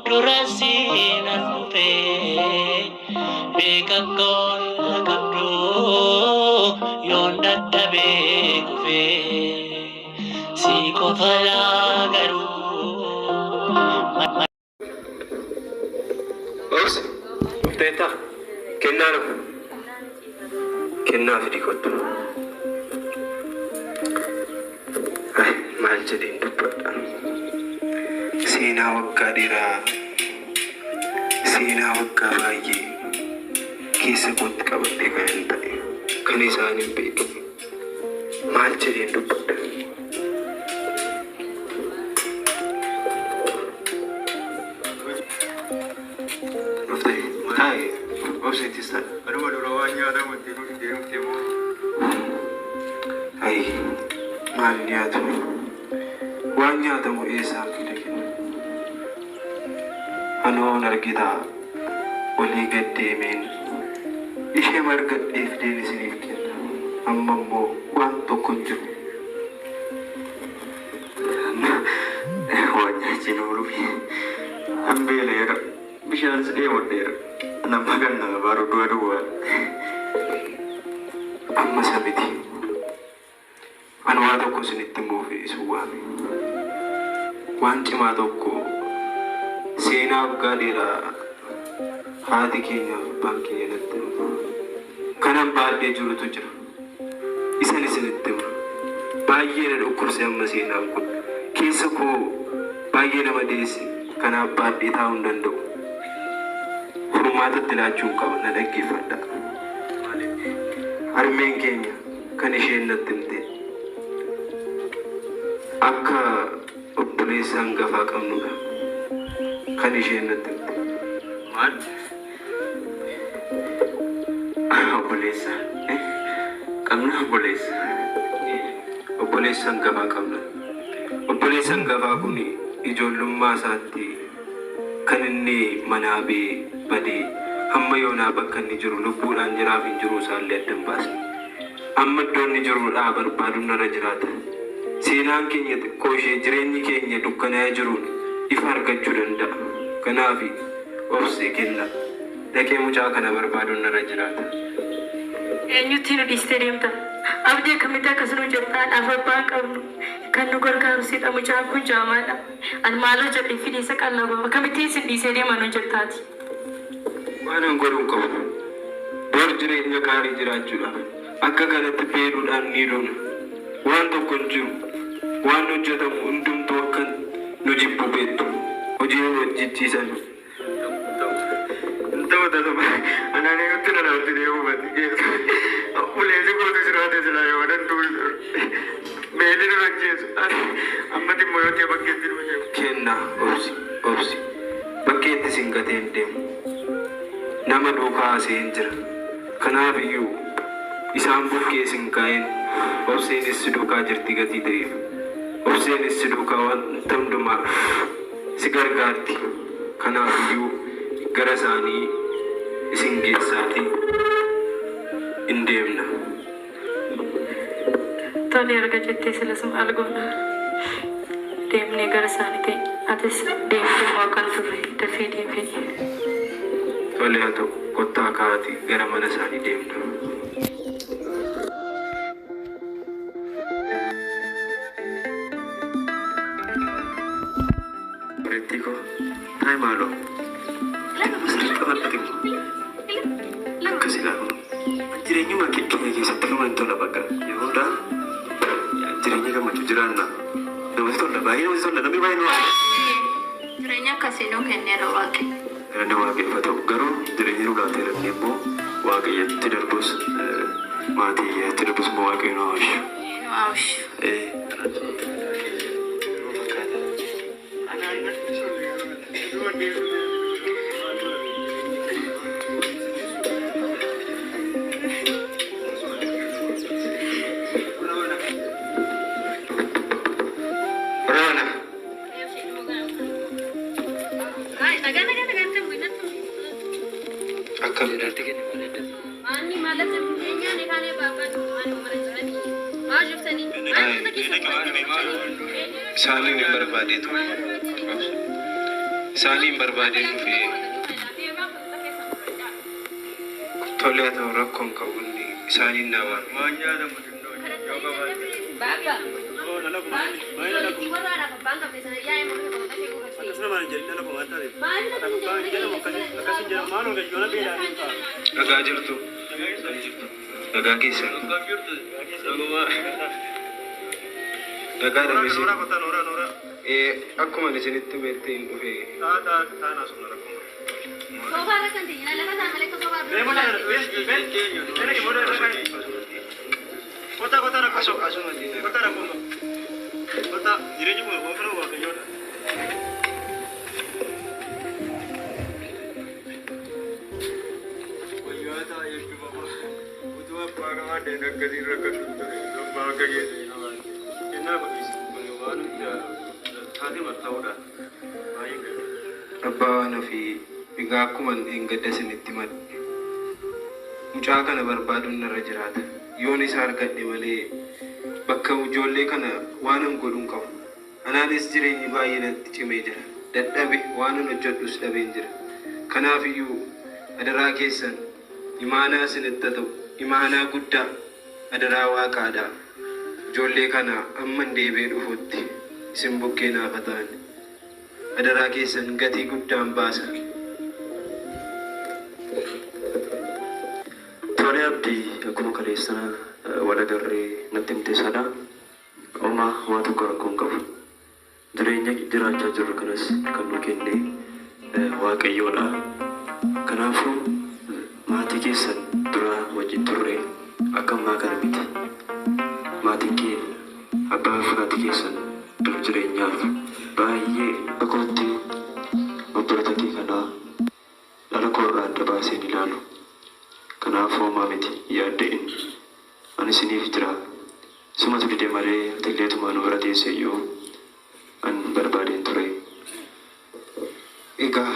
Durasina nupe Beka kon kabdo Yonda tabe kufe Siko fala garu Os, teta, kennano. Kenna fidi kottu. Ay, maal jedhin dubbadha. Seenaa waggaa dheeraa, seenaa waggaa baay'ee keessa kootti qabadhee kan hin ta'e, kan isaan hin beekne. Maal jedhin dubbadha. Hai, obsetis tan. Aduh, rawanya ada mesti dia temu. Hai, maal nyaatu? Waan nyaatamu eessaa fide kenna? Anoon argitaa walii gad deemeen ishee margadheef deebisiniif kenna. Amma immoo waan tokko hin jiru. Waan nyaachiin oolu. Hambeeleera. Bishaan sidee hodheera. Nama ganna baru dua-dua. Amma sabiti. An waa tokko isinitti himuuf isin waame. Waan cimaa tokko seenaa waggaa dheeraa haati keenya abbaan keenya natti himu. Kanan baadhee jirutu jira. Isan isinitti himu. Baay'ee na dhukkubse amma seenaan kun. Keessa koo baay'ee nama deesse. Kanaaf baadhee taa'uu hin danda'u. Furmaatatti laachuun qaba na dhaggeeffadha. Harmeen keenya kan isheen natti himte akka obboleessa hangafaa qabnudha. Kan isheen natti himte. Maal? Obboleessa. Qabna obboleessa. Obboleessa hangafaa qabna. Obboleessa hangafaa kun ijoollummaa isaatti kan inni manaa badee hamma yoonaa bakka inni jiru lubbuudhaan jiraaf hin jiru isaallee adda hin baasne. Amma iddoo inni jiruudhaa barbaaduun narra jiraata. Seenaan keenya xiqqoo ishee jireenyi keenya dukkanaa'ee jiruun ifa argachuu danda'a. Kanaaf obsee kenna. Dhaqee mucaa kana barbaaduun narra jiraata. Eenyutti nu dhiistee deemta? Abdii akkamitti akkasuma jettaan afabbaa qabnu kan nu gargaaru siidha mucaan kun jaamaadha. Ani maaloo jedhee fideessa qallaba akkamittiin si dhiisee deeman hojjettaati. Waan hin godhuun qabu. Dur jireenya gaarii jiraachuudhaaf akka kanatti beeluudhaan ni duuna. Waan tokko hin jiru. Waan hojjetamu hundumtuu akka nu jibbu beektu. Hojii hojjechiisan. Anani nuti na lauti dia ubat. Ulezi ko tu sirate sila yo dan dul. Meli na rajis. Amma di moyo ke bakket di rujo. Kenna obsi. Bakkeetti singateen deemu. Nama duukaa aseen jira. Kanaaf iyyuu isaan bukkee sinkaa'een obseenis si duukaa jirti gatii ta'eef. Obseenis si duukaa wanta hundumaa si gargaarti. Kanaaf iyyuu gara isaanii isin geessaatii hin deemna. Tole erga jettee silas maal goona? Deemnee gara isaanii ta'e atis deemtee waaqaan turre dafii deemee. Tole haa ta'u kottaa kaatii gara mana isaanii deemna. Beritigo. Hai malo. Akkasii laafu jireenyuma keenya keessatti nama hin tola bakka yeroo hundaa jireenya gammachuu jiraanna namatti tola baay'ee namatti tola namni baay'ee nama Jireenya akkasii nuu kenneera waaqe. Kana waaqeffatu garuu jireenya nu laatee dhabnee immoo waaqayyotti darbus maatiitti darbus immoo waaqayyo nu hawwishu. Akkam ilaalti kenna malee. Ani malas sebenarnya ni kan bapak anu mereka ni. Maaf tadi. Isaanii ni barbaadeetu. Isaaniin barbaadeen dhufee tolee ta'u rakkoon qabuun isaaniin naawwan. Nagaa jirtu. Nagaa keessan. Nagaa dhabese. Akkuma isinitti beekte hin dhufee. Abbaan fi egaa akkuma hin gadda isinitti madde mucaa kana barbaaduun narra jiraata. Yoon isa argadhe malee bakka ijoollee kana waan hin godhuun qabu. Anaanis jireenyi baay'ee natti cimee jira. Dadhabe waan hin hojjedhus dhabeen jira. Kanaafiyyuu adaraa keessan imaanaa isinitti ta'u imaanaa guddaa adaraa waaqaadha. Ijoollee kana amman deebee dhufutti isin bukkee naafa ta'an. Adaraa keessan gatii guddaan baasa. Tole abdii akkuma kaleessana wal agarree natti himte sana homaa waa tokko rakkoon qabu. Jireenya jiraachaa jirru kanas kan nu kenne Waaqayyoodha. Kanaafuu maatii keessan dura wajjin turre akka ammaa kana miti. Maatiin kee abbaa fi haati keessan dur jireenyaaf baay'ee akkootti obbolota kee kanaa dhala koorraa adda baaseen ilaalu. Kanaafuu homaa miti yaadda'in ani isiniif jira. Sumatu dide malee atileetumaa nu bira teesse iyyuu an barbaadeen ture. Egaa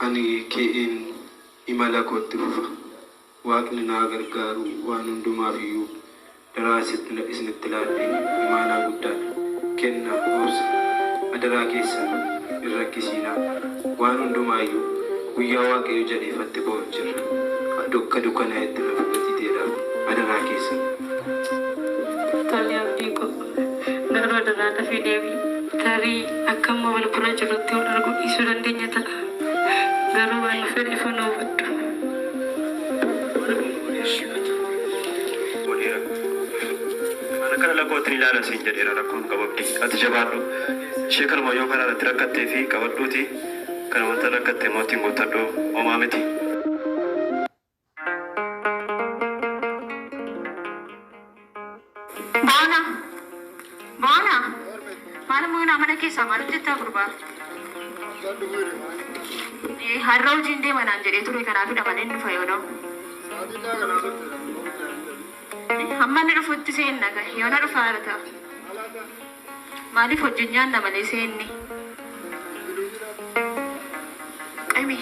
ani kee'een imala kootti fufa. Waaqni naa gargaaru waan hundumaaf iyyuu daraa isinitti ilaalleen imaanaa guddaadha. Kenna obsa adaraa keessan hin rakkisiinaa. Waan hundumaayyuu guyyaa Waaqayyo jedheefatti ba'uuf jirra. Dukka dukkanaa itti lafa gatiteedha adaraa keessan. Tole abdii ko garuu adaraa dafee deebii tarii akka amma wal bira jirutti wal arguu dhiisuu dandeenya ta'a. Garuu waan fedhe ifa nu hubadhu. Kana lakkootti ilaala siin jedheera rakkoon qababdi. Ati jabaadhu. Ishee kanuma yoo karaa irratti rakkattee fi qabadhuuti. Kana wanta rakkattee mootiin guuttadhu homaa miti. Bona, malam mengenai mana kisah malam cerita berubah. Harau jinde mana jadi itu rekan aku dapat ini fayono. Hamma ni rufut sen naga, yona rufarata. Mali fujinnya nama ni sen ni. Kami,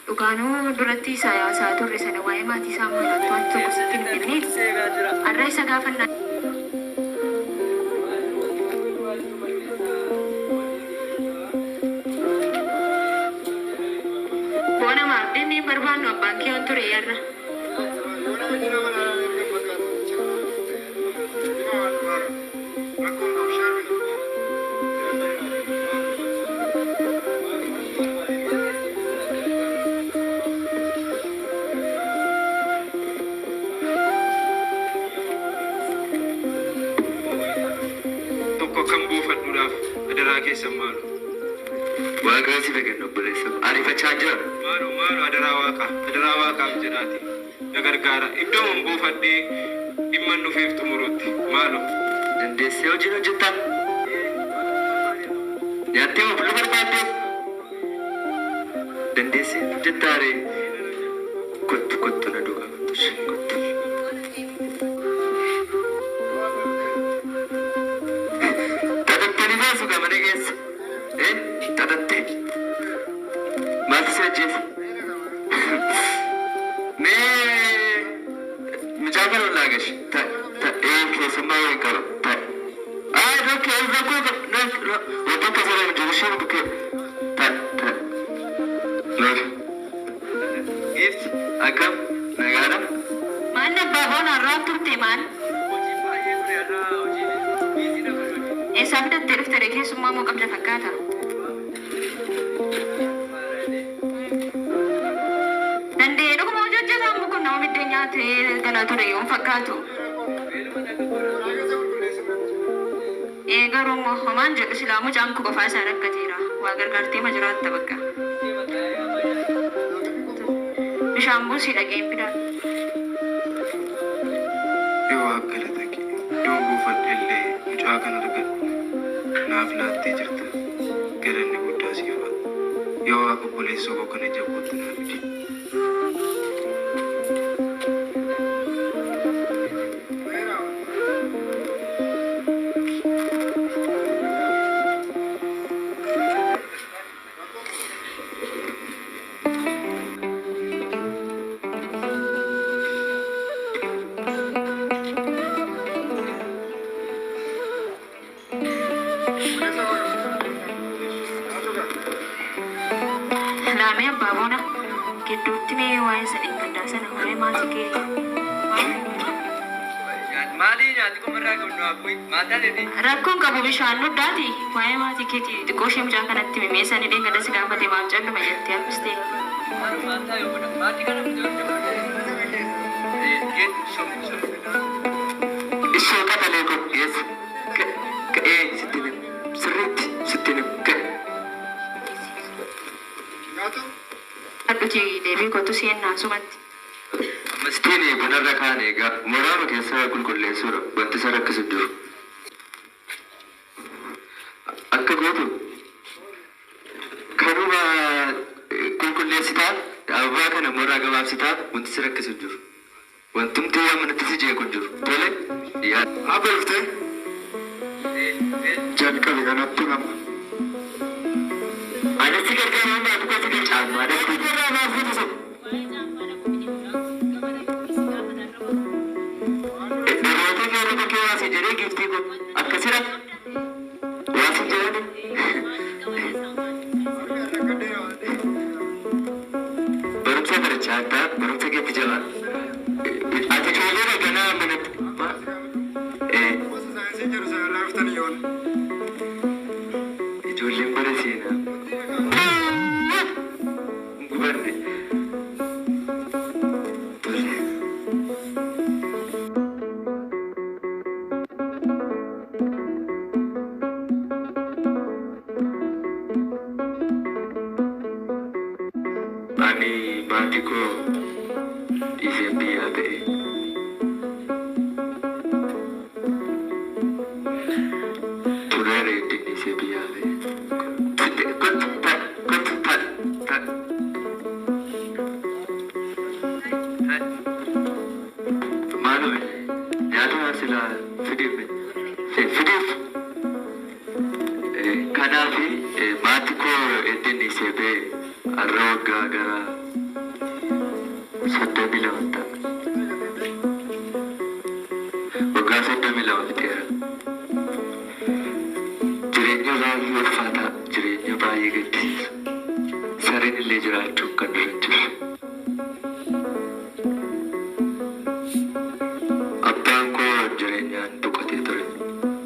dukanu durati saya satu resan awai mati sama tuan tu kusikin ini. Ada sagafan na. Bona marde ni berbanu bangki untuk rear. Tokko kan buufadhuudhaaf adaraa keessan maalu. Waaqaa si fayyadu obboleessa. Ariifachaa jira. Maalu adaraa waaqaaf jedhaati. Na gargaara. Iddoo mun buufadhee dhimma dhufeef xumuruutti. Maalu. Dandeessee hojii hojjetan. Nyaattee mafuluu barbaadde. Dandeessee hojjettaare. Kottu na dhugaa kottu. Tatattanii baasu gama dhageessa. Tatattee. Maaltu si ajjeesa? Mucaa kana ollaa gashi. Keessummaa waliin qaba. Rakkoo wantoota sana jiru isheen bukkee. Akkam nagaadha. Maal abbaa boona irraa turte maal? Eessaa fidattee dhufte keessummaa moo qabda fakkaata? Dandee dhuguma hojjetaa muka nama middee nyaatee galaa ture yoo fakkaatu. Garuu immoo homaan jedhu silaa mucaan koo qofaa isaa rakkateera. Waa gargaartee ma jiraatta bakka. Bishaan buusii dhaqeen fidaan. Yoo akkalata kee iddoon buufadhellee mucaa kan argadhu naaf laattee jirta. Galanni guddaa siif haa. Yoo waaqa obboleessoo koo kana jabootti naaf fidi. Laamee abbaa boona gidduutti mee waa'ee sadii gaddaa sana malee maatii kee. Maali nyaati kumarraa qabnu abboy maataan edii. Rakkoon qabu bishaan nuddaati. Waa'ee maatii keetii xiqqoo ishee mucaa kanatti mimeessanii dheengadda si gaafate maaf calluma jettee hambistee. Maataa yoo godha maatii kana Ishee qatalee qopheessa. Ka'ee sirriitti sitti ka'e. Adduuti deebii kottu si'ennaa sumatti. Mistiin bunarra kaan egaa mooraama keessa qulqulleessuudha wanti isa rakkisu jiru. Akka gootu kanuma qulqulleessitaa ababaa kana mooraa gabaabsitaa wanti isa rakkisu jiru. Wantumti amanatti si jeequ jiru. Tole yaa beektee jalqabe kanatti nama. Anatti gargaaruu naa dhugaati kan caalmaa dhabdu. Jedhee giftii kun akkasira waasi jedhani barumsa barachaa addaa barumsa keetti jabaa ati ijoollee raganaa manatti ijoolleen bara seenaa gubanne Ani maatii koo dhiisee biyyaa ta'e. Tureera ittiin dhiisee biyyaa ta'e. Maaloo nyaata silaa fideef. Kanaaf maatii koo ittiin dhiisee ba'e. Har'a waggaa gara 32 ta'a. Waggaa 32 fixeera. Jireenya baay'ee ulfaataa, jireenya baay'ee gaddisiisa. Sareen illee jiraachuuf kan dura jiru. Abbaan koo jireenyaan boqotee ture.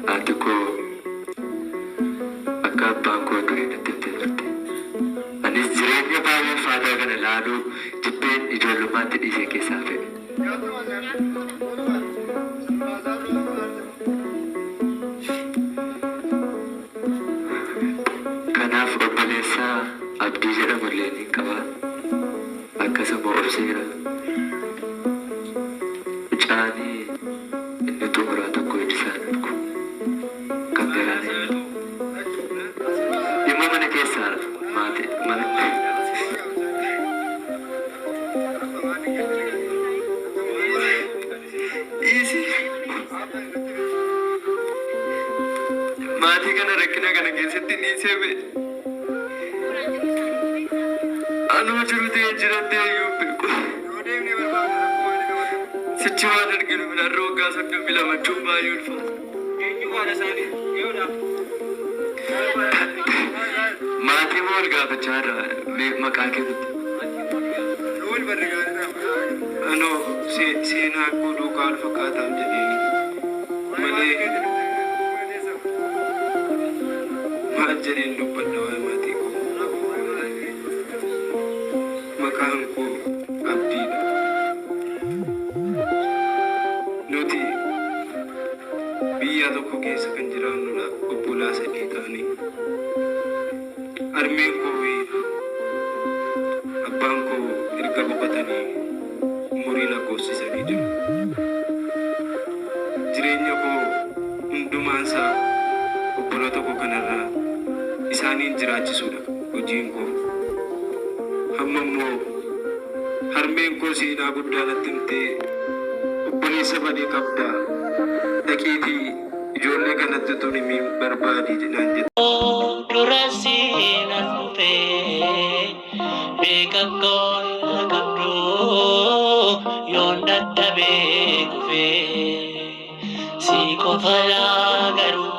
Haati koo akka abbaan koo du'e natti himtee turte. Anis jireenya baay'ee ulfaataa kana laaluu jibbeen ijoollummaatti dhiisee keessaa fedhe. Kanaaf obboleessaa abdii jedhamu illee ni qaba. Akkasuma obseera. Mucaanii inni xumuraa tokko ijisaan argu. Kan biraan dhimma mana keessaa maatii mana. Maatii kana rakkina kana keessatti ni seebe. Anuma jiru ta'ee jiraatee iyyuu beeku. Sichi waan arginu minarra waggaa 32 machuun baay'ee ulfaata. Maatii moo wal gaafachaa irraa maqaa kennutti? ano seenaa koo duukaa wal fakkaataan jedheeni malee maal jedheen dubbadha waa'ee maatii koo. Maqaan koo Abdiidha. Nuti biyya tokko keessa kan jiraannudha obbolaa sadii ta'anii. Harmeen koo fi abbaan koo erga boqotanii umurii lakkoofsisanii jiru. Jireenya koo hundumaansaa obboloota koo kanarraa isaaniin jiraachisuudha hojiin koo. Amma immoo harmeen koo seenaa guddaa natti himtee obboleessa badee qabdaa dhaqiitii ijoollee kanatti tun himii barbaadii jedhaan jedhe. durasi nan dhufe beekakkoon qabdu yoon dadhabee kufe si qofa garuu